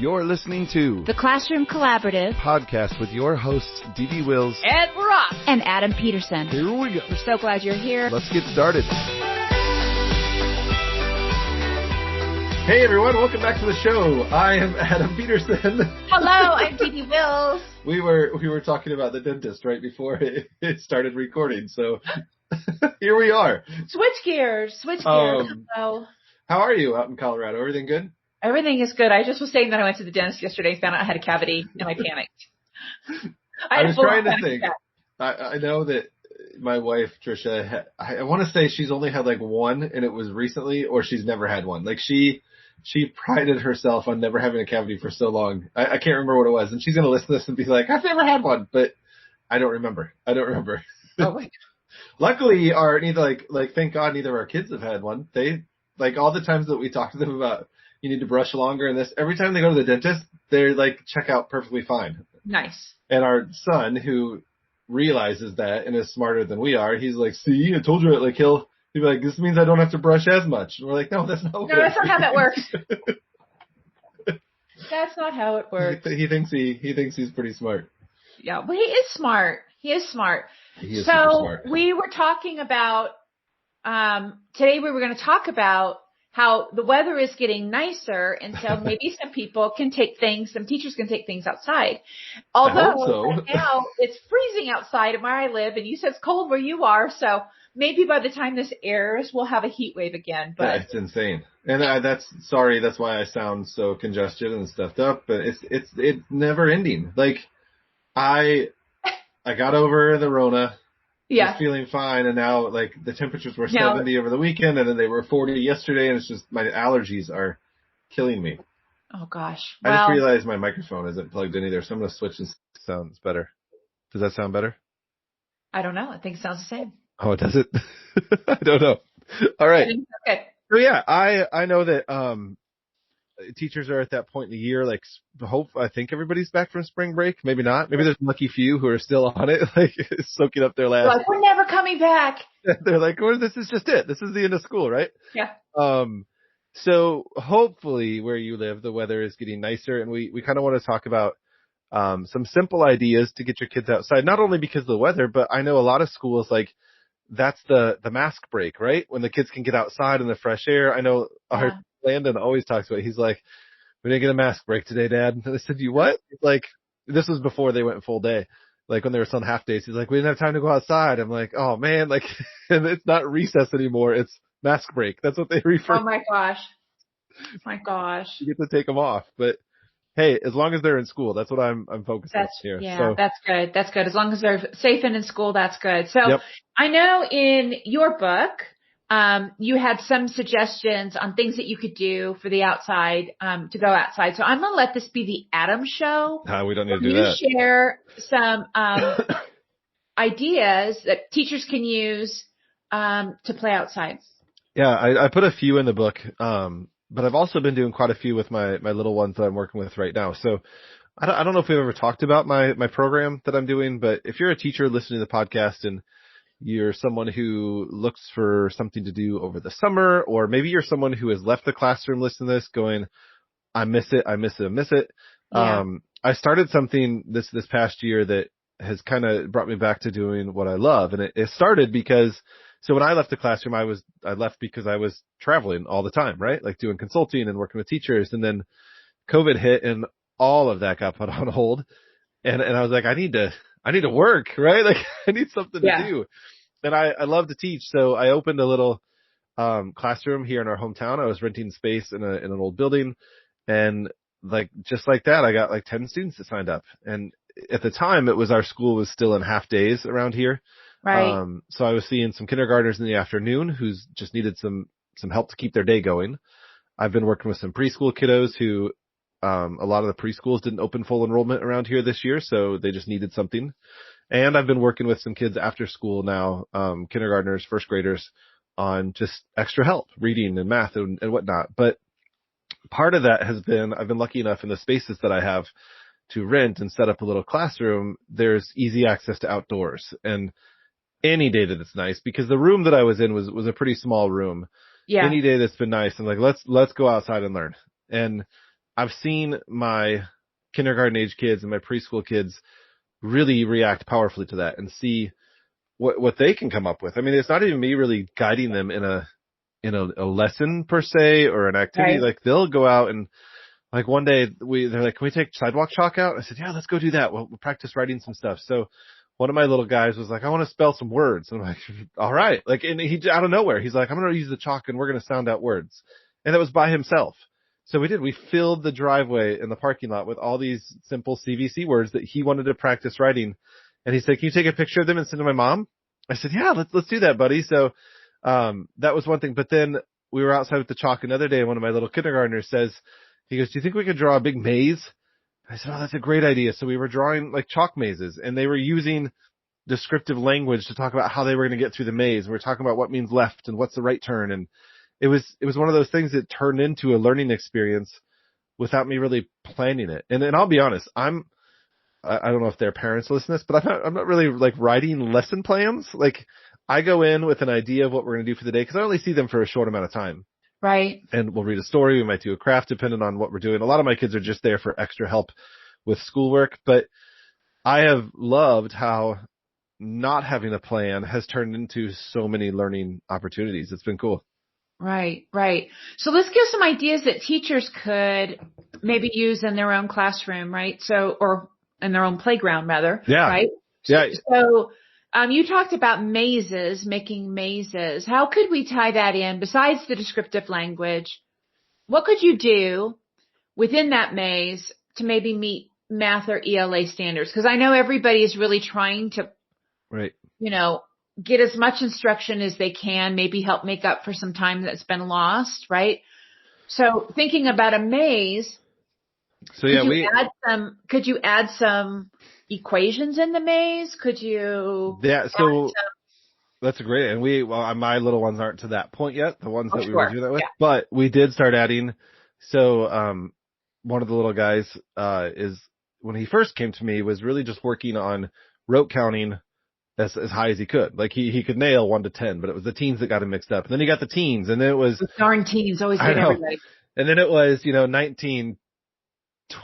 You're listening to The Classroom Collaborative podcast with your hosts, Dee Wills, Ed Ross, and Adam Peterson. Here we go. We're so glad you're here. Let's get started. Hey everyone, welcome back to the show. I am Adam Peterson. Hello, I'm Dee Wills. We were talking about the dentist right before it started recording, so here we are. Switch gears. Hello. How are you out in Colorado? Everything good? Everything is good. I just was saying that I went to the dentist yesterday and found out I had a cavity, and I panicked. I was trying to think. I know that my wife, Trisha, I want to say she's only had like one, and it was recently, or she's never had one. Like she prided herself on never having a cavity for so long. I can't remember what it was. And she's going to listen to this and be like, I've never had one, but I don't remember. Oh my God. Luckily, thank God neither of our kids have had one. They, like, all the times that we talk to them about, you need to brush longer and this, every time they go to the dentist, they're like, check out perfectly fine. Nice. And our son, who realizes that and is smarter than we are, he's like, see, I told you, like, he'll be like, this means I don't have to brush as much. And we're like, no, that's not how that works. That's not how it works. He thinks he's pretty smart. Yeah, well, he is smart. He is smart. We were talking about, today we were going to talk about how the weather is getting nicer, and so maybe some teachers can take things outside. Although right now it's freezing outside where I live, and you said it's cold where you are, so maybe by the time this airs, we'll have a heat wave again. But yeah, it's insane. And that's why I sound so congested and stuffed up, but it's never ending. Like, I got over the Rona. Yeah. Was feeling fine, and now, like, the temperatures were 70 over the weekend, and then they were 40 yesterday, and it's just, my allergies are killing me. Oh, gosh. I just realized my microphone isn't plugged in either, so I'm going to switch and sounds better. Does that sound better? I don't know. I think it sounds the same. Oh, does it? I don't know. All right. Okay. So, yeah, I know that teachers are at that point in the year, like, I think everybody's back from spring break. Maybe not. Maybe there's a lucky few who are still on it, like, soaking up their last. Like, we're never coming back. They're like, well, this is just it. This is the end of school, right? Yeah. So hopefully where you live, the weather is getting nicer, and we kind of want to talk about some simple ideas to get your kids outside, not only because of the weather, but I know a lot of schools, like, that's the mask break, right? When the kids can get outside in the fresh air. I know our Landon always talks about it. He's like, we didn't get a mask break today, Dad. And I said, you what? Like, this was before they went full day. Like, when they were still on half days, he's like, we didn't have time to go outside. I'm like, oh man, like, and it's not recess anymore. It's mask break. That's what they refer to. Oh my gosh. My gosh. You get to take them off. But hey, as long as they're in school, that's what I'm focused on here. Yeah, so, that's good. That's good. As long as they're safe and in school, that's good. So I know in your book, you had some suggestions on things that you could do for the outside, to go outside. So I'm going to let this be the Adam show. We don't need to do that. You share some, ideas that teachers can use, to play outside. Yeah, I put a few in the book. But I've also been doing quite a few with my little ones that I'm working with right now. So I don't know if we've ever talked about my program that I'm doing, but if you're a teacher listening to the podcast and you're someone who looks for something to do over the summer, or maybe you're someone who has left the classroom listening to this going, I miss it. Yeah. I started something this past year that has kind of brought me back to doing what I love. And it started because, so when I left the classroom, I left because I was traveling all the time, right? Like doing consulting and working with teachers. And then COVID hit and all of that got put on hold. And I was like, I need to work, right? Like, I need something to do. And I love to teach. So I opened a little, classroom here in our hometown. I was renting space in an old building, and like, just like that, I got like 10 students that signed up. And at the time our school was still in half days around here. Right. So I was seeing some kindergartners in the afternoon who's just needed some help to keep their day going. I've been working with some preschool kiddos who, a lot of the preschools didn't open full enrollment around here this year, so they just needed something. And I've been working with some kids after school now, kindergartners, first graders, on just extra help, reading and math and whatnot. But part of that has been, I've been lucky enough in the spaces that I have to rent and set up a little classroom, there's easy access to outdoors. And any day that it's nice, because the room that I was in was a pretty small room. Yeah. Any day that's been nice, I'm like, let's go outside and learn. And I've seen my kindergarten age kids and my preschool kids really react powerfully to that and see what they can come up with. I mean, it's not even me really guiding them in a lesson per se or an activity. Right. Like they'll go out and like one day they're like, can we take sidewalk chalk out? I said, yeah, let's go do that. We'll practice writing some stuff. So one of my little guys was like, I want to spell some words. And I'm like, all right. Like, and he out of nowhere, he's like, I'm going to use the chalk and we're going to sound out words. And it was by himself. So we did. We filled the driveway in the parking lot with all these simple CVC words that he wanted to practice writing. And he said, can you take a picture of them and send to my mom? I said, yeah, let's do that, buddy. So, that was one thing. But then we were outside with the chalk another day and one of my little kindergartners says, he goes, do you think we could draw a big maze? I said, oh, that's a great idea. So we were drawing like chalk mazes and they were using descriptive language to talk about how they were going to get through the maze. We were talking about what means left and what's the right turn. And it was one of those things that turned into a learning experience without me really planning it. And I'll be honest, I don't know if their parents listen to this, but I'm not really like writing lesson plans. Like I go in with an idea of what we're going to do for the day because I only see them for a short amount of time. Right. And we'll read a story. We might do a craft depending on what we're doing. A lot of my kids are just there for extra help with schoolwork, but I have loved how not having a plan has turned into so many learning opportunities. It's been cool. Right, right. So let's give some ideas that teachers could maybe use in their own classroom, right? So, or in their own playground rather. Yeah. Right? Yeah. So, you talked about mazes, making mazes. How could we tie that in besides the descriptive language? What could you do within that maze to maybe meet math or ELA standards? Because I know everybody is really trying to, right, get as much instruction as they can, maybe help make up for some time that's been lost, right? So thinking about a maze, so yeah, could you add some equations in the maze? Could you? Yeah, so that's a great, and my little ones aren't to that point yet, the ones that we were doing that with, but we did start adding. So, one of the little guys, is when he first came to me was really just working on rote counting as high as he could. Like he could nail 1 to 10, but it was the teens that got him mixed up. And then he got the teens, and then it was the darn teens always get everybody. And then it was 19,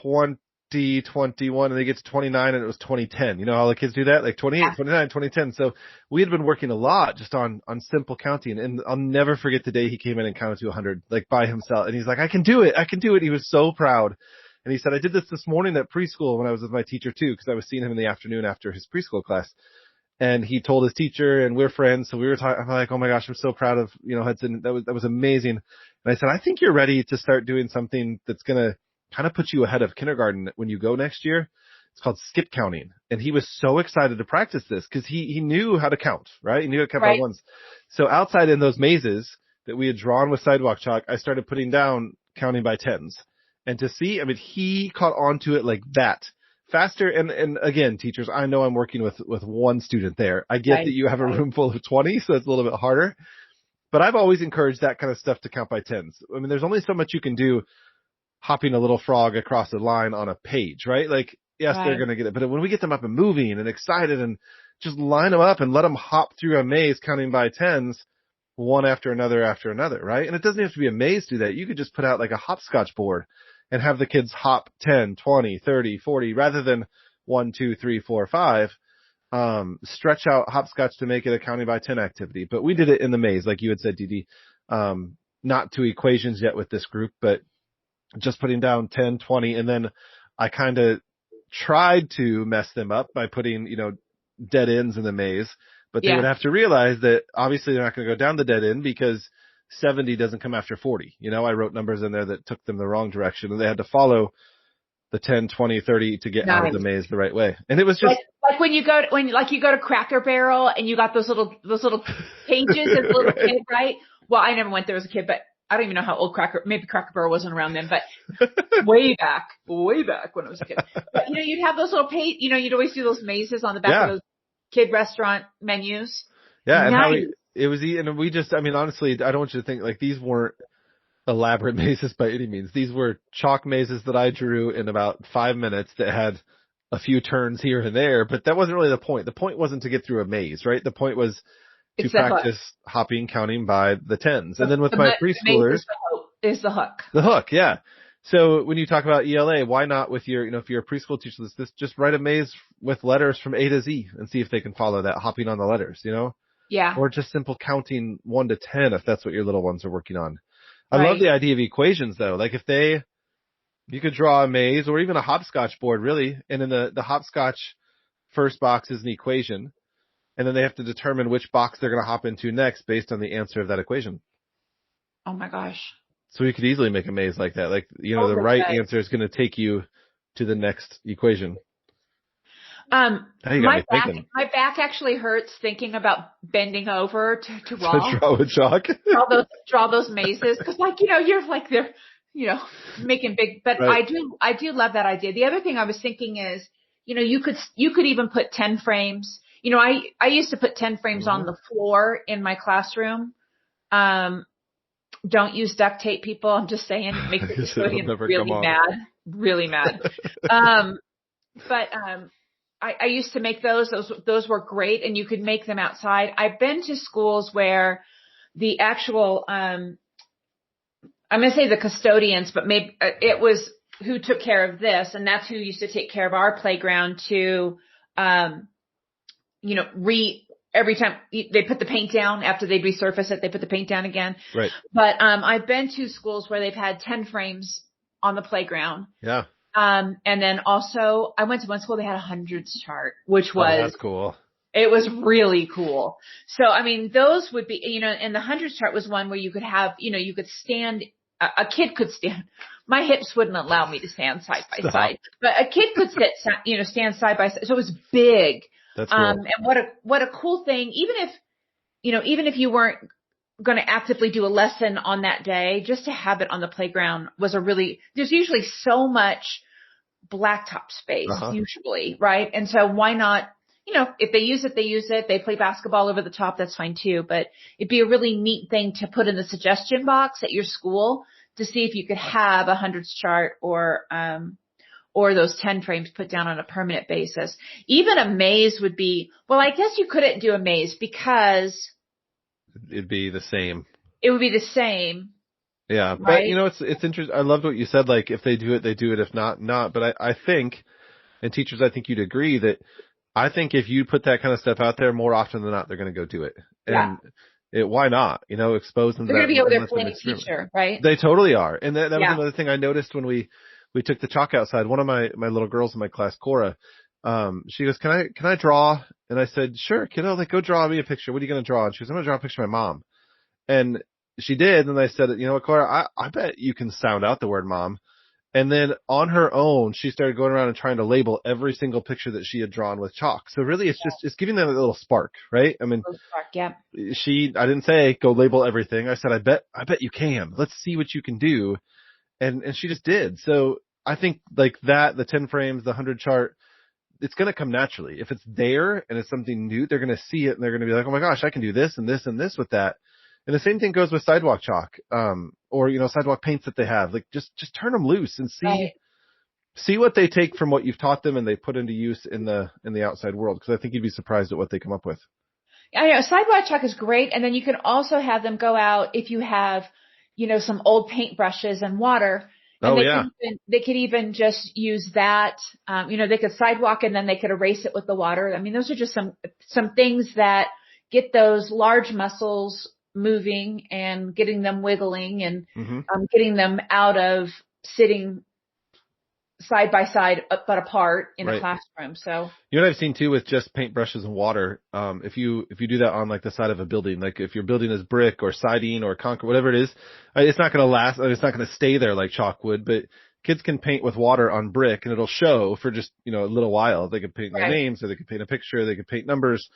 20, 21, and they get to 29, and it was 2010. You know how the kids do that, like 28, 29, 2010. So we had been working a lot just on simple counting, and I'll never forget the day he came in and counted to 100, like by himself, and he's like, I can do it. He was so proud. And he said, I did this morning at preschool when I was with my teacher too, because I was seeing him in the afternoon after his preschool class. And he told his teacher, and we're friends. So we were talking, I'm like, oh my gosh, I'm so proud of, Hudson. That was amazing. And I said, I think you're ready to start doing something that's going to kind of put you ahead of kindergarten when you go next year. It's called skip counting. And he was so excited to practice this because he knew how to count, right? He knew how to count by ones. So outside in those mazes that we had drawn with sidewalk chalk, I started putting down counting by tens. And to see, he caught on to it like that. Faster, and again, teachers, I know I'm working with one student there. I get that you have a room full of 20, so it's a little bit harder. But I've always encouraged that kind of stuff to count by tens. There's only so much you can do hopping a little frog across a line on a page, right? Like, yes, they're going to get it. But when we get them up and moving and excited and just line them up and let them hop through a maze counting by tens, one after another, right? And it doesn't have to be a maze to do that. You could just put out like a hopscotch board and have the kids hop 10, 20, 30, 40, rather than 1, 2, 3, 4, 5, stretch out hopscotch to make it a counting by 10 activity. But we did it in the maze, like you had said, Dee Dee. Not to equations yet with this group, but just putting down 10, 20, and then I kind of tried to mess them up by putting, dead ends in the maze, but they would have to realize that obviously they're not going to go down the dead end because 70 doesn't come after 40. I wrote numbers in there that took them the wrong direction, and they had to follow the 10, 20, 30 to get out of the maze the right way. And it was just like when you go to Cracker Barrel and you got those little pages as a little kid, right? Well, I never went there as a kid, but I don't even know how old maybe Cracker Barrel wasn't around then, but way back when I was a kid. But you'd have those little you'd always do those mazes on the back of those kid restaurant menus. Yeah, and how it was, and we just, honestly, I don't want you to think like these weren't elaborate mazes by any means. These were chalk mazes that I drew in about 5 minutes that had a few turns here and there, but that wasn't really the point. The point wasn't to get through a maze, right? The point was to practice hopping, counting by the tens. And then with my preschoolers, is the hook. The hook, yeah. So when you talk about ELA, why not with your, if you're a preschool teacher, just write a maze with letters from A to Z and see if they can follow that, hopping on the letters, Yeah. or just simple counting 1 to 10 if that's what your little ones are working on. I Right. love the idea of equations though. Like you could draw a maze or even a hopscotch board really. And in the hopscotch first box is an equation. And then they have to determine which box they're going to hop into next based on the answer of that equation. Oh my gosh. So you could easily make a maze like that. Like, the right answer is going to take you to the next equation. My back actually hurts thinking about bending over to draw. To draw with chalk. draw those mazes. Cause you're like, they're, making big, but right. I do love that idea. The other thing I was thinking is, you could even put 10 frames. I used to put 10 frames on the floor in my classroom. Don't use duct tape, people. I'm just saying, it makes the custodian really mad. But I used to make those. Those were great, and you could make them outside. I've been to schools where the actual, I'm going to say the custodians, but maybe it was who took care of this, and that's who used to take care of our playground to, every time they put the paint down after they resurface it, they put the paint down again. Right. But, I've been to schools where they've had 10 frames on the playground. Yeah. And then also I went to one school, they had a hundreds chart, which was, that's cool. It was really cool. So, those would be, and the hundreds chart was one where you could have, you could stand, a kid could stand. My hips wouldn't allow me to stand side by side, but a kid could stand side by side. So it was big. That's cool. And what a cool thing, even if you weren't going to actively do a lesson on that day, just to have it on the playground was there's usually so much blacktop space, usually, right? And so why not, if they use it, they use it. They play basketball over the top, that's fine too. But it'd be a really neat thing to put in the suggestion box at your school to see if you could have a hundreds chart or those 10 frames put down on a permanent basis. Even a maze would be, well, I guess you couldn't do a maze because it'd be the same. It would be the same. Yeah. Right? But it's interesting. I loved what you said. Like if they do it, they do it. If not, not. But I think, and teachers, I think you'd agree that I think if you put that kind of stuff out there, more often than not, they're going to go do it. And why not? Expose them. They're going to be over there playing a teacher, right? They totally are. And that was another thing I noticed when we took the chalk outside. One of my little girls in my class, Cora, she goes, can I draw? And I said, sure, kiddo, go draw me a picture. What are you going to draw? And she goes, I'm going to draw a picture of my mom. And she did. And I said, you know what, Cora, I bet you can sound out the word mom. And then on her own, she started going around and trying to label every single picture that she had drawn with chalk. So really it's giving them a little spark, right? I didn't say go label everything. I said, I bet you can. Let's see what you can do. And she just did. So I think like that, the 10 frames, the 100 chart, it's going to come naturally. If it's there and it's something new, they're going to see it and they're going to be like, oh my gosh, I can do this and this and this with that. And the same thing goes with sidewalk chalk, or, sidewalk paints that they have. Like just turn them loose and see what they take from what you've taught them and they put into use in the outside world. Cause I think you'd be surprised at what they come up with. I know sidewalk chalk is great. And then you can also have them go out if you have, some old paintbrushes and water. And they could even just use that, they could sidewalk and then they could erase it with the water. Those are just some things that get those large muscles moving and getting them wiggling and getting them out of sitting side by side but apart in a classroom. So what I've seen too with just paintbrushes and water, if you do that on like the side of a building, like if your building is brick or siding or concrete, whatever it is, it's not going to last. It's not going to stay there like chalk would, but kids can paint with water on brick and it'll show for just, a little while. They could paint their names or they could paint a picture, they could paint numbers.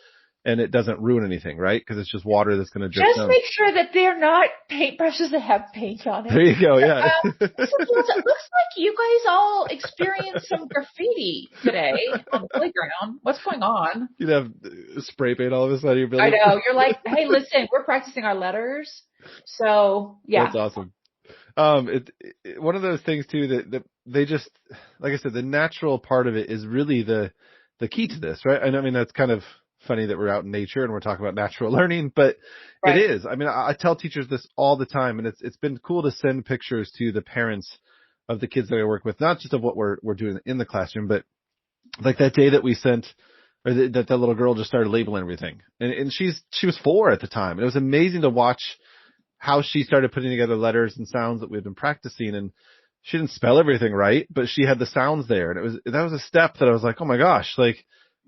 And it doesn't ruin anything, right? Because it's just water that's going to drip down. Just make sure that they're not paintbrushes that have paint on it. There you go, yeah. It looks like you guys all experienced some graffiti today on the playground. What's going on? You'd have spray paint all of a sudden. Your building. I know. You're like, hey, listen, we're practicing our letters. So, yeah. That's awesome. One of those things, too, that they just, like I said, the natural part of it is really the key to this, right? And that's kind of funny that we're out in nature and we're talking about natural learning, but it is. I tell teachers this all the time, and it's been cool to send pictures to the parents of the kids that I work with, not just of what we're doing in the classroom, but like that day that we sent, or that little girl just started labeling everything. And she was 4 at the time. And it was amazing to watch how she started putting together letters and sounds that we'd been practicing. And she didn't spell everything right, but she had the sounds there. And that was a step that I was like, oh my gosh, like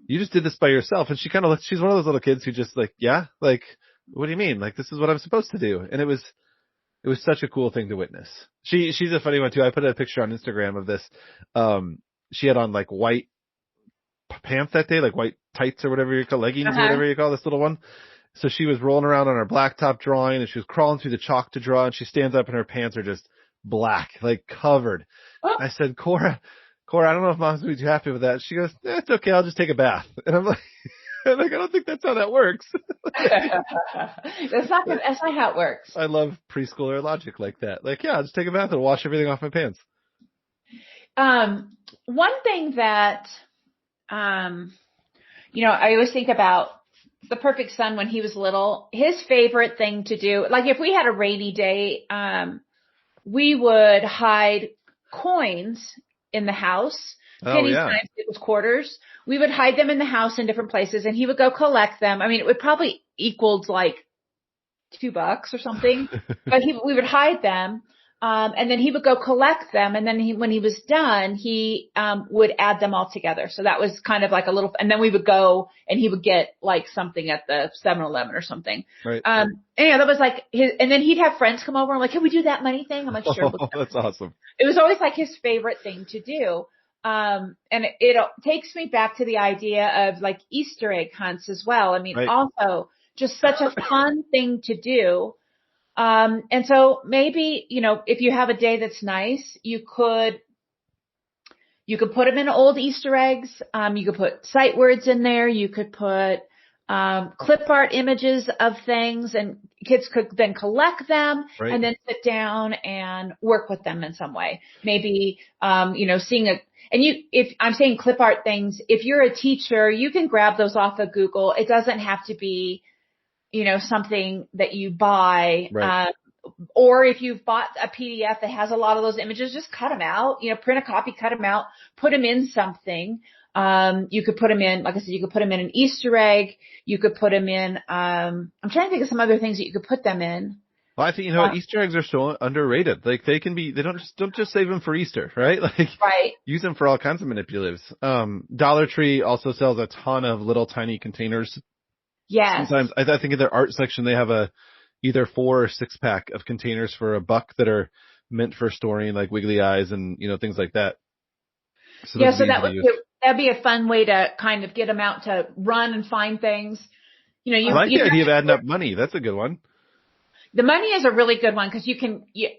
you just did this by yourself. And she's one of those little kids who just like, yeah, like, what do you mean? Like, this is what I'm supposed to do. And it was such a cool thing to witness. She's a funny one too. I put a picture on Instagram of this. She had on like white pants that day, like white tights or whatever you call, leggings or whatever you call this little one. So she was rolling around on her blacktop drawing, and she was crawling through the chalk to draw, and she stands up and her pants are just black, like covered. Oh. I said, Cora, I don't know if mom's going to be too happy with that. She goes, it's okay. I'll just take a bath. And I'm like, I don't think that's how that works. That's not how it works. I love preschooler logic like that. Like, yeah, I'll just take a bath and wash everything off my pants. One thing that, I always think about the perfect son when he was little. His favorite thing to do, like if we had a rainy day, we would hide coins in the house. Pennies, times, it was quarters. We would hide them in the house in different places, and he would go collect them. I mean, it would probably equaled like $2 or something, but we would hide them. And then he would go collect them. And then when he was done, he, would add them all together. So that was kind of like a little, and then we would go and he would get like something at the 7-Eleven or something. Right. And yeah, that was like and then he'd have friends come over and like, can we do that money thing? I'm like, sure. Oh, that's awesome. It was always like his favorite thing to do. And it takes me back to the idea of like Easter egg hunts as well. I mean, also just such a fun thing to do. And so maybe, if you have a day that's nice, you could put them in old Easter eggs. You could put sight words in there. You could put, clip art images of things, and kids could then collect them and then sit down and work with them in some way. Maybe, if I'm saying clip art things, if you're a teacher, you can grab those off of Google. It doesn't have to be, something that you buy, or if you've bought a PDF that has a lot of those images, just cut them out, print a copy, cut them out, put them in something. You could put them in, like I said, you could put them in an Easter egg. You could put them in, I'm trying to think of some other things that you could put them in. Well, I think, Easter eggs are so underrated. Like they don't just save them for Easter, right? Like use them for all kinds of manipulatives. Dollar Tree also sells a ton of little tiny containers. Yes. Sometimes I think in their art section, they have either 4 or 6 pack of containers for $1 that are meant for storing like wiggly eyes and, things like that. So that'd be a fun way to kind of get them out to run and find things. I like the idea of adding up money. That's a good one. The money is a really good one because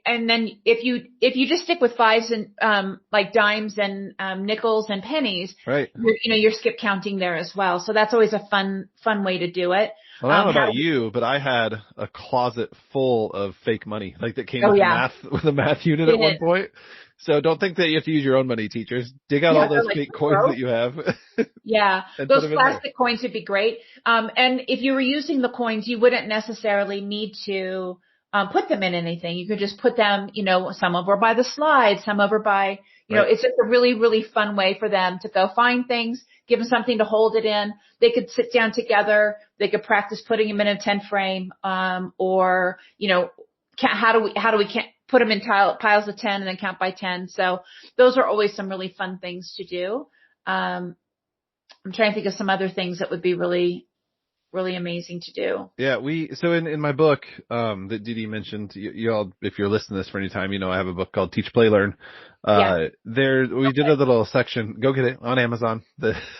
and then if you just stick with fives and like dimes and nickels and pennies, you're skip counting there as well. So that's always a fun way to do it. Well, I don't know about you, but I had a closet full of fake money, like that came with a math unit at one point. So don't think that you have to use your own money, teachers. Dig out all those fake coins that you have. Yeah, those plastic coins would be great. And if you were using the coins, you wouldn't necessarily need to put them in anything. You could just put them, some over by the slide, some over by, it's just a really, really fun way for them to go find things, give them something to hold it in. They could sit down together. They could practice putting them in a 10 frame, or, how do we put them in piles of 10 and then count by 10. So those are always some really fun things to do. I'm trying to think of some other things that would be really, really amazing to do. Yeah, so in my book, that Didi mentioned, you all, if you're listening to this for any time, I have a book called Teach, Play, Learn. We did a little section, go get it on Amazon.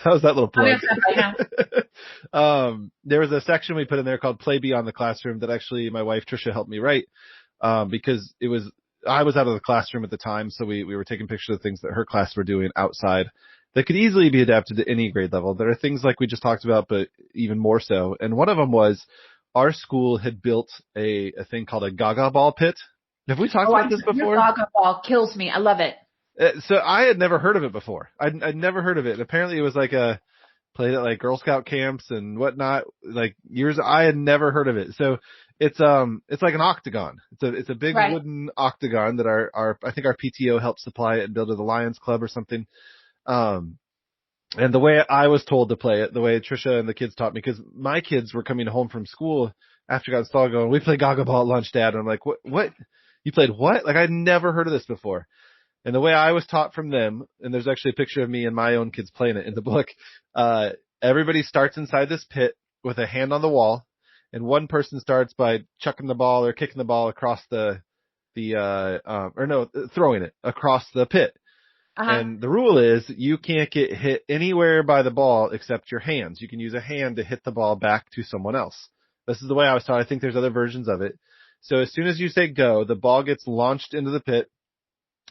How's that little plug? There was a section we put in there called Play Beyond the Classroom that actually my wife Trisha helped me write. Because I was out of the classroom at the time, so we were taking pictures of things that her class were doing outside that could easily be adapted to any grade level. There are things like we just talked about, but even more so. And one of them was our school had built a thing called a Gaga ball pit. Have we talked about this before? Gaga ball kills me. I love it. So I had never heard of it before. I'd never heard of it. Apparently it was like played at like Girl Scout camps and whatnot, like years. I had never heard of it. So It's like an octagon. It's a big wooden octagon that I think our PTO helped supply it and build at the Lions Club or something. And the way I was told to play it, the way Trisha and the kids taught me, because my kids were coming home from school after got installed going, we play Gaga Ball at lunch, Dad. And I'm like, what? You played what? Like, I'd never heard of this before. And the way I was taught from them, and there's actually a picture of me and my own kids playing it in the book, everybody starts inside this pit with a hand on the wall, and one person starts by chucking the ball or kicking the ball across throwing it across the pit. And the rule is you can't get hit anywhere by the ball except your hands. You can use a hand to hit the ball back to someone else. This is the way I was taught. I think there's other versions of it. So as soon as you say go, the ball gets launched into the pit.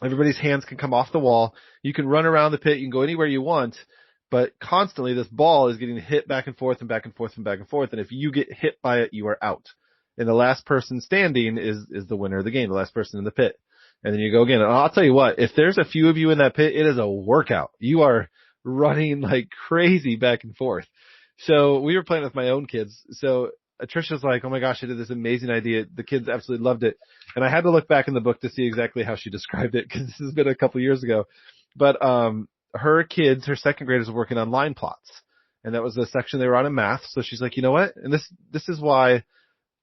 Everybody's hands can come off the wall. You can run around the pit. You can go anywhere you want, but constantly this ball is getting hit back and forth and back and forth and back and forth. And if you get hit by it, you are out. And the last person standing is the winner of the game, the last person in the pit. And then you go again. And I'll tell you what, if there's a few of you in that pit, it is a workout. You are running like crazy back and forth. So we were playing with my own kids. So Trisha's like, oh my gosh, I did this amazing idea. The kids absolutely loved it. And I had to look back in the book to see exactly how she described it because this has been a couple years ago. But her kids, her second graders, were working on line plots. And that was the section they were on in math. So she's like, you know what? And this is why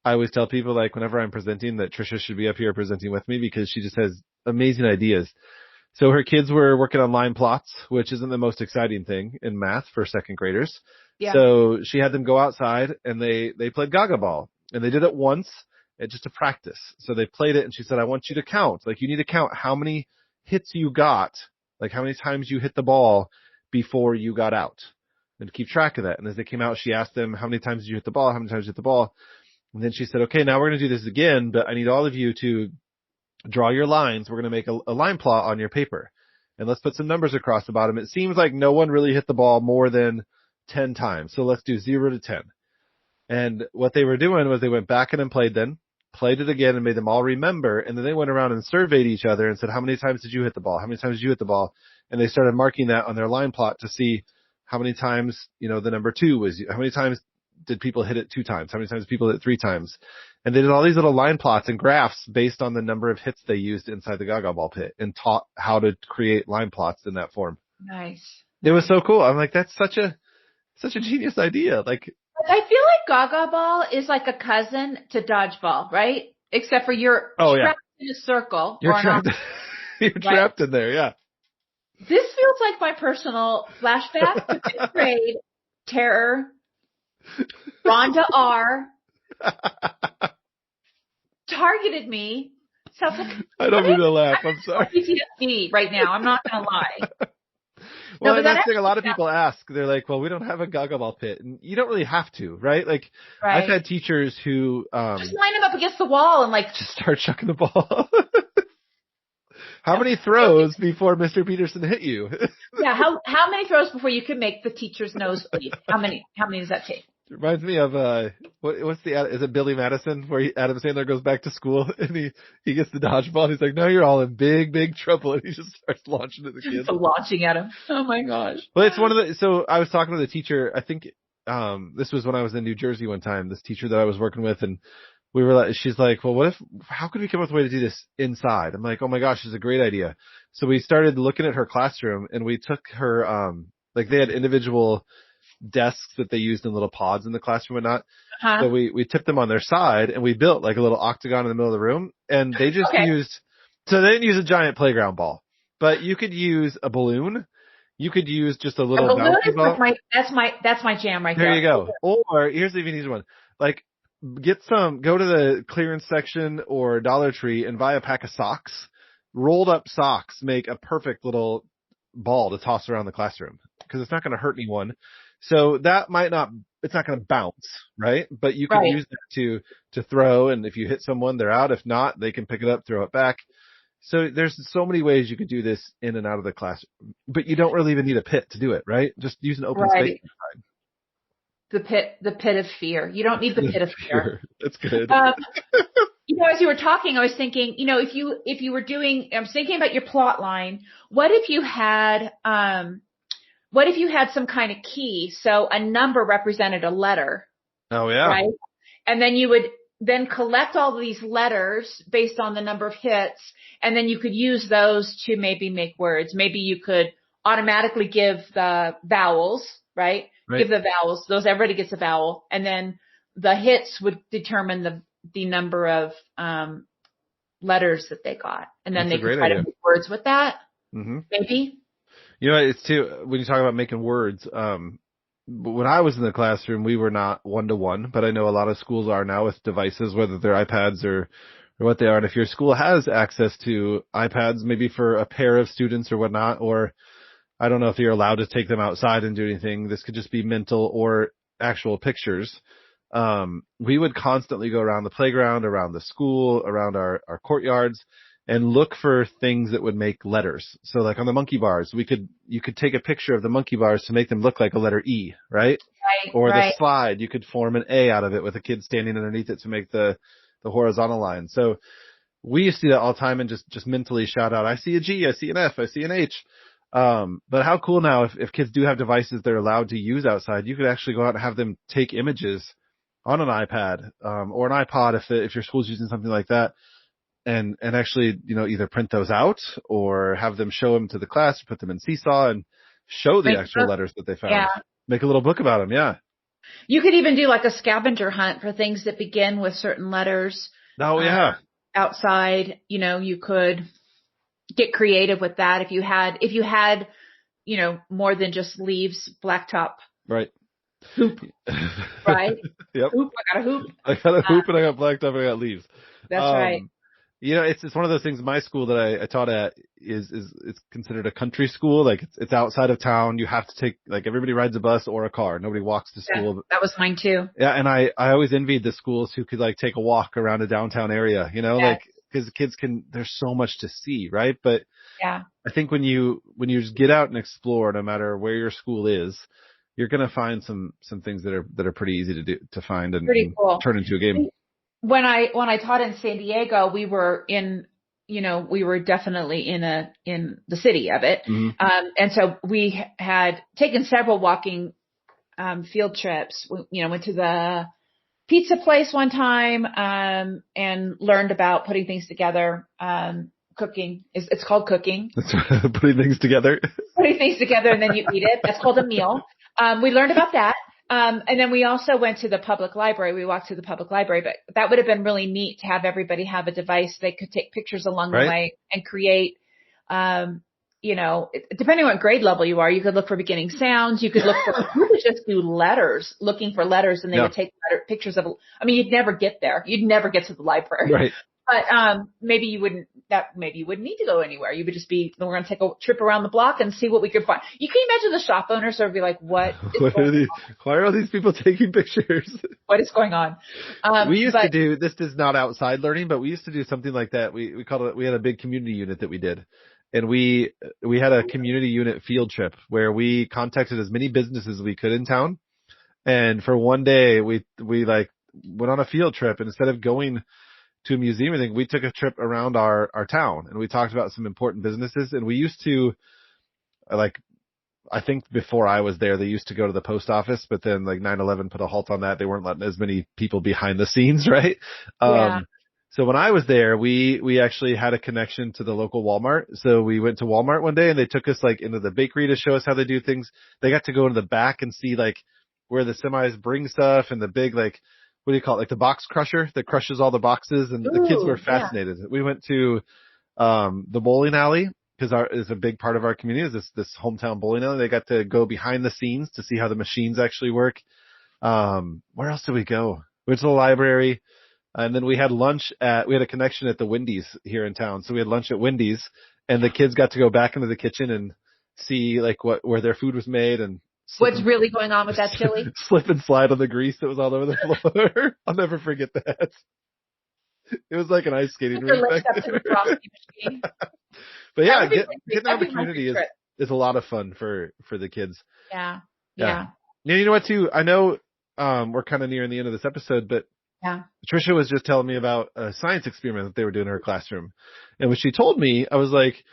I always tell people, like, whenever I'm presenting, that Trisha should be up here presenting with me because she just has amazing ideas. So her kids were working on line plots, which isn't the most exciting thing in math for second graders. Yeah. So she had them go outside and they played Gaga Ball, and they did it once just to practice. So they played it and she said, I want you to count. Like, you need to count how many hits you got, like how many times you hit the ball before you got out, and keep track of that. And as they came out, she asked them, how many times did you hit the ball? How many times did you hit the ball? And then she said, okay, now we're going to do this again, but I need all of you to draw your lines. We're going to make a line plot on your paper, and let's put some numbers across the bottom. It seems like no one really hit the ball more than 10 times. So let's do 0 to 10. And what they were doing was they went back in and played it again and made them all remember. And then they went around and surveyed each other and said, how many times did you hit the ball? How many times did you hit the ball? And they started marking that on their line plot to see how many times, the number 2 was, how many times did people hit it 2 times? How many times did people hit it 3 times? And they did all these little line plots and graphs based on the number of hits they used inside the Gaga Ball pit, and taught how to create line plots in that form. Nice. It was so cool. I'm like, that's such a genius idea. Like, I feel like Gaga Ball is like a cousin to dodgeball, right? Except for you're trapped in a circle. You're trapped. You're trapped in there. Yeah. This feels like my personal flashback to 5th grade terror. Rhonda R. targeted me. So I don't mean to laugh. I'm sorry. PTSD right now. I'm not going to lie. Well, and that's the thing a lot of people ask. They're like, well, we don't have a Gaga Ball pit. And you don't really have to, right? Like, I've had teachers who just line them up against the wall and like just start chucking the ball. How many throws before Mr. Peterson hit you? Yeah, how many throws before you can make the teacher's nose bleed? How many does that take? It reminds me of is it Billy Madison, where Adam Sandler goes back to school and he gets the dodgeball and he's like, no, you're all in big trouble, and he just starts launching at the kids. Launching at him. Oh my gosh. Well, it's one of the. So I was talking to the teacher. I think this was when I was in New Jersey one time. This teacher that I was working with, and we were like, she's like, well, how could we come up with a way to do this inside? I'm like, oh my gosh, this is a great idea. So we started looking at her classroom, and we took her like they had individual desks that they used in little pods in the classroom and not. So we tipped them on their side, and we built like a little octagon in the middle of the room, and they just so they didn't use a giant playground ball, but you could use a balloon. You could use just a little bouncy ball. That's my jam right there. There you go. Or here's the even easier one. Like, go to the clearance section or Dollar Tree and buy a pack of socks. Rolled up socks make a perfect little ball to toss around the classroom because it's not going to hurt anyone. So that it's not going to bounce, right? But you can use that to throw, and if you hit someone, they're out. If not, they can pick it up, throw it back. So there's so many ways you could do this in and out of the classroom, but you don't really even need a pit to do it, right? Just use an open space inside. The pit of fear. You don't need the pit of fear. That's good. As you were talking, I was thinking, if you were doing, I was thinking about your plot line. What if you had some kind of key? So a number represented a letter. Oh yeah. Right. And then you would then collect all these letters based on the number of hits, and then you could use those to maybe make words. Maybe you could automatically give the vowels, right? Give the vowels. Everybody gets a vowel, and then the hits would determine the number of letters that they got, and then they could try to make words with that. Mm-hmm. Maybe. It's too, when you talk about making words, when I was in the classroom, we were not one-to-one, but I know a lot of schools are now with devices, whether they're iPads or what they are. And if your school has access to iPads, maybe for a pair of students or whatnot, or I don't know if you're allowed to take them outside and do anything. This could just be mental or actual pictures. We would constantly go around the playground, around the school, around our courtyards, and look for things that would make letters. So like on the monkey bars, you could take a picture of the monkey bars to make them look like a letter E, right? Or the slide, you could form an A out of it with a kid standing underneath it to make the horizontal line. So we used to do that all the time and just mentally shout out, I see a G, I see an F, I see an H. But how cool now if kids do have devices they're allowed to use outside, you could actually go out and have them take images on an iPad, or an iPod if your school's using something like that. And actually, either print those out or have them show them to the class, put them in Seesaw and show the actual letters that they found. Yeah. Make a little book about them. Yeah. You could even do like a scavenger hunt for things that begin with certain letters. Oh, yeah. Outside, you could get creative with that. If you had, more than just leaves, blacktop. Right. Hoop. Right. Yep. Hoop. I got a hoop. I got a hoop and I got blacktop and I got leaves. That's right. It's one of those things. My school that I taught at is it's considered a country school. Like it's outside of town. You have to take, like, everybody rides a bus or a car. Nobody walks to school. Yeah, that was mine too. Yeah. And I always envied the schools who could like take a walk around a downtown area, like, cause kids there's so much to see. Right. But yeah, I think when you just get out and explore, no matter where your school is, you're going to find some things that are pretty easy to find and cool. Turn into a game. When I taught in San Diego, we were definitely in the city of it. Mm-hmm. And so we had taken several walking, field trips. We, went to the pizza place one time, and learned about putting things together. Cooking it's called cooking. That's right. Putting things together. Putting things together and then you eat it. That's called a meal. We learned about that. And then we also went to the public library. We walked to the public library, but that would have been really neat to have everybody have a device. They could take pictures along the way and create, depending on what grade level you are, you could look for beginning sounds. You could you could just do letters, looking for letters, and they would take pictures of, you'd never get there. You'd never get to the library. Right. But, maybe you wouldn't need to go anywhere. You would just we're going to take a trip around the block and see what we could find. You can imagine the shop owners would be like, why are all these people taking pictures? What is going on? We used to do, this is not outside learning, but we used to do something like that. We called it, we had a big community unit that we did. And we had a community unit field trip where we contacted as many businesses as we could in town. And for one day we like went on a field trip, and instead of going to a museum or anything, we took a trip around our town and we talked about some important businesses. And we used to, I think before I was there, they used to go to the post office, but then like 9/11 put a halt on that. They weren't letting as many people behind the scenes, right? Yeah. So when I was there, we actually had a connection to the local Walmart. So we went to Walmart one day and they took us like into the bakery to show us how they do things. They got to go into the back and see like where the semis bring stuff and the big, like, what do you call it? Like the box crusher that crushes all the boxes, and the kids were fascinated. Yeah. We went to, the bowling alley because is a big part of our community is this hometown bowling alley. They got to go behind the scenes to see how the machines actually work. Where else did we go? We went to the library, and then we had lunch we had a connection at the Wendy's here in town. So we had lunch at Wendy's, and the kids got to go back into the kitchen and see like where their food was made and what's really going on with that chili? Slip and slide on the grease that was all over the floor. I'll never forget that. It was like an ice skating rink back there. But yeah, getting out of the community is a lot of fun for the kids. Yeah. You know what too? I know we're kind of nearing the end of this episode, but Tricia was just telling me about a science experiment that they were doing in her classroom. And when she told me, I was like,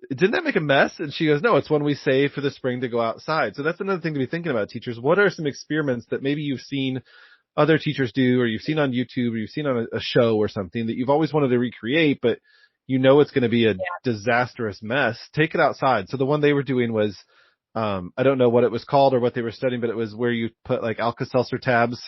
didn't that make a mess? And she goes, no, it's one we save for the spring to go outside. So that's another thing to be thinking about, teachers. What are some experiments that maybe you've seen other teachers do, or you've seen on YouTube, or you've seen on a show or something that you've always wanted to recreate, but you know it's going to be a disastrous mess. Take it outside. So the one they were doing was, I don't know what it was called or what they were studying, but it was where you put like Alka-Seltzer tabs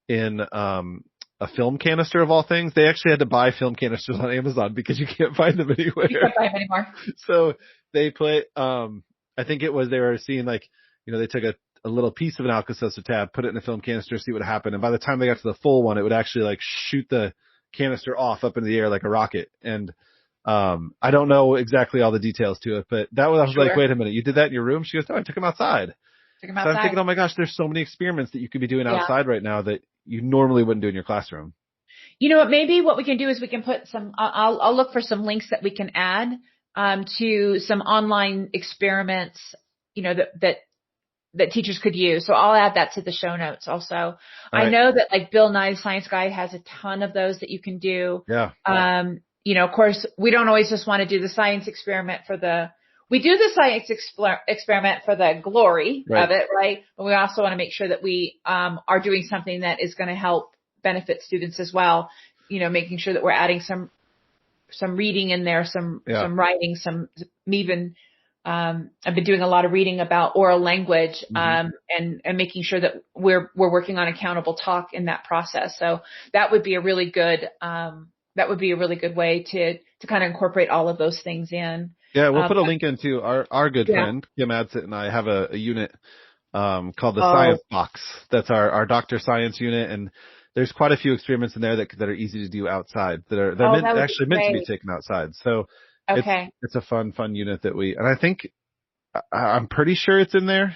in a film canister of all things. They actually had to buy film canisters on Amazon because you can't find them anywhere. You can't buy them anymore. So they put, I think it was they were seeing like, they took a little piece of an Alka-Seltzer tab, put it in a film canister, see what happened. And by the time they got to the full one, it would actually like shoot the canister off up into the air like a rocket. And I don't know exactly all the details to it, but I was like, wait a minute, you did that in your room? She goes, no, I took them outside. So I'm thinking, oh my gosh, there's so many experiments that you could be doing outside right now that you normally wouldn't do in your classroom. You know what? Maybe what we can do is we can put some. I'll look for some links that we can add to some online experiments. That teachers could use. So I'll add that to the show notes also. I know that like Bill Nye the Science Guy has a ton of those that you can do. Yeah. Of course, we don't always just want to do the science experiment we do the science experiment for the glory of it, right? But we also want to make sure that we are doing something that is going to help benefit students as well. Making sure that we're adding some reading in there, some writing, some even. I've been doing a lot of reading about oral language, and making sure that we're working on accountable talk in that process. So that would be a really good way to kind of incorporate all of those things in. Yeah, we'll put a link into our good friend, Kim Adsit, and I have a unit, called the Science Box. That's our Dr. Science unit. And there's quite a few experiments in there that are easy to do outside they're meant to be taken outside. So it's a fun unit and I think, I'm pretty sure it's in there.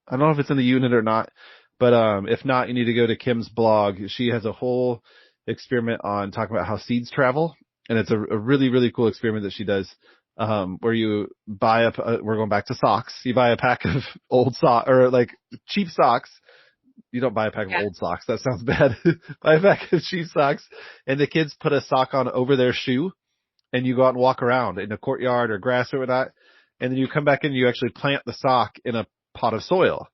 I don't know if it's in the unit or not, but, if not, you need to go to Kim's blog. She has a whole experiment on talking about how seeds travel. And it's a really, really cool experiment that she does, where you buy we're going back to socks. You buy a pack of old socks or like cheap socks. You don't buy a pack of old socks. That sounds bad. Buy a pack of cheap socks, and the kids put a sock on over their shoe, and you go out and walk around in a courtyard or grass or whatnot. And then you come back in and you actually plant the sock in a pot of soil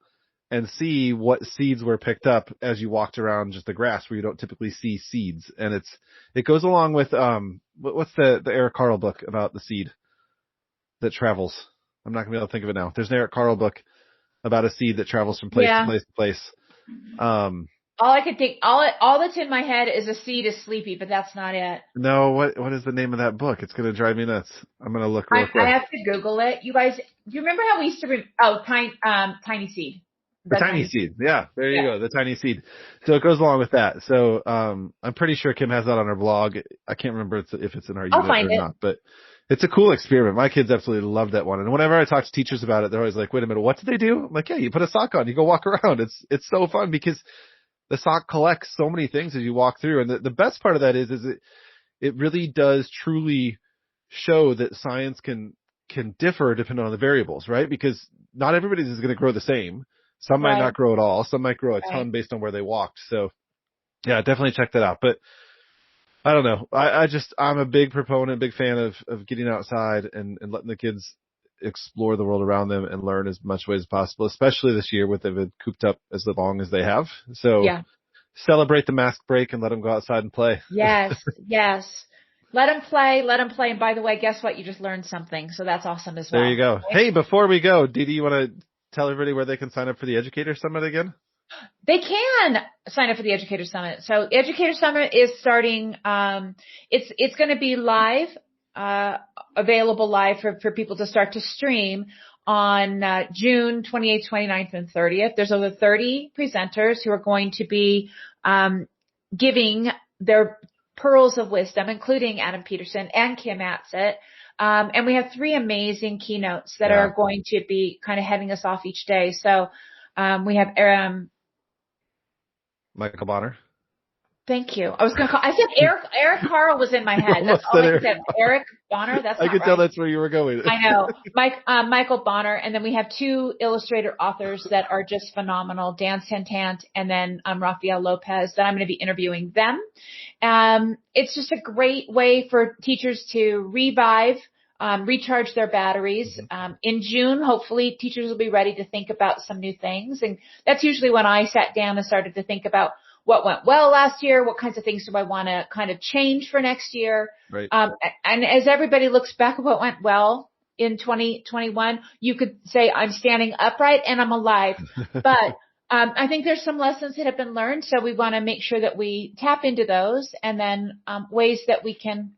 and see what seeds were picked up as you walked around just the grass where you don't typically see seeds. And it goes along with, what's the Eric Carle book about the seed that travels? I'm not gonna be able to think of it now. There's an Eric Carle book about a seed that travels from place to place to place. All I could think, all that's in my head is a seed is sleepy, but that's not it. No, what is the name of that book? It's going to drive me nuts. I'm going to look real quick. I have to Google it. You guys, do you remember how we used to Tiny Seed? The Tiny Seed. Yeah, there you go. The Tiny Seed. So it goes along with that. So, I'm pretty sure Kim has that on her blog. I can't remember if it's in our unit or not, but it's a cool experiment. My kids absolutely love that one. And whenever I talk to teachers about it, they're always like, wait a minute, what did they do? I'm like, yeah, you put a sock on, you go walk around. It's so fun because the sock collects so many things as you walk through. And the best part of that is it really does truly show that science can differ depending on the variables, right? Because not everybody is going to grow the same. Some might not grow at all. Some might grow a ton based on where they walked. So yeah, definitely check that out. But I don't know. I'm a big proponent, big fan of getting outside and letting the kids explore the world around them and learn as much ways as possible, especially this year with they've been cooped up as long as they have. So celebrate the mask break and let them go outside and play. Yes. Let them play. And by the way, guess what? You just learned something. So that's awesome as well. There you go. Right? Hey, before we go, Didi, you want to tell everybody where they can sign up for the Educator Summit again? They can sign up for the Educator Summit. So Educator Summit is starting, it's going to be live, available live for people to start to stream on June 28th, 29th, and 30th. There's over 30 presenters who are going to be giving their pearls of wisdom, including Adam Peterson and Kim Adsit. And we have 3 amazing keynotes that are going to be kind of heading us off each day. So we have Michael Bonner. Thank you. I said Eric Carle was in my head. That's all I said. Eric Bonner. That's not I could tell that's where you were going. I know. Michael Bonner. And then we have 2 illustrator authors that are just phenomenal. Dan Santant and then Rafael Lopez that I'm going to be interviewing them. It's just a great way for teachers to revive, recharge their batteries. In June, hopefully teachers will be ready to think about some new things. And that's usually when I sat down and started to think about what went well last year? What kinds of things do I want to kind of change for next year? Right. And as everybody looks back at what went well in 2021, you could say I'm standing upright and I'm alive. But I think there's some lessons that have been learned. So we want to make sure that we tap into those, and then ways that we can,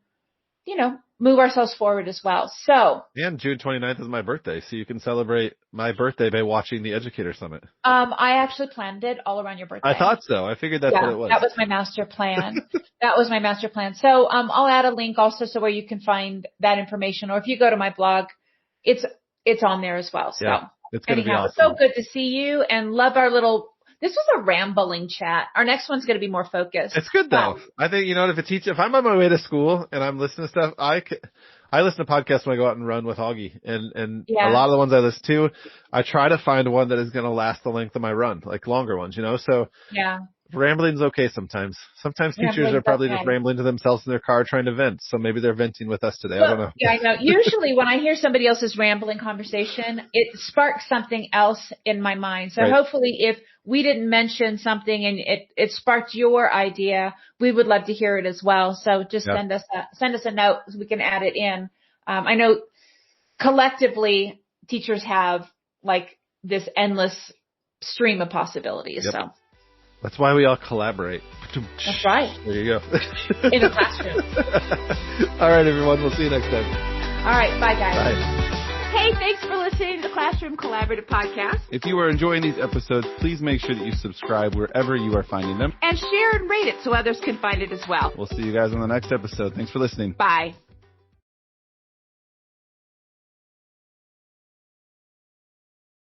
move ourselves forward as well. So. And June 29th is my birthday, so you can celebrate my birthday by watching the Educator Summit. I actually planned it all around your birthday. I thought so. I figured that's what it was. That was my master plan. So, I'll add a link also so where you can find that information, or if you go to my blog, it's on there as well. So it's going to be awesome. It's so good to see you, and love this was a rambling chat. Our next one's going to be more focused. It's good though. I think, if I'm on my way to school and I'm listening to stuff, I listen to podcasts when I go out and run with Augie, and a lot of the ones I listen to, I try to find one that is going to last the length of my run, like longer ones, so rambling's okay sometimes. Sometimes teachers are probably just rambling to themselves in their car trying to vent, so maybe they're venting with us today. I don't know. Yeah, I know. Usually when I hear somebody else's rambling conversation, it sparks something else in my mind. So hopefully if we didn't mention something and it sparked your idea, we would love to hear it as well. So just send us a note so we can add it in. I know collectively teachers have like this endless stream of possibilities. So. That's why we all collaborate. That's right. There you go. In a classroom. All right, everyone. We'll see you next time. All right. Bye, guys. Bye. Hey, thanks for listening to the Classroom Collaborative Podcast. If you are enjoying these episodes, please make sure that you subscribe wherever you are finding them. And share and rate it so others can find it as well. We'll see you guys on the next episode. Thanks for listening. Bye.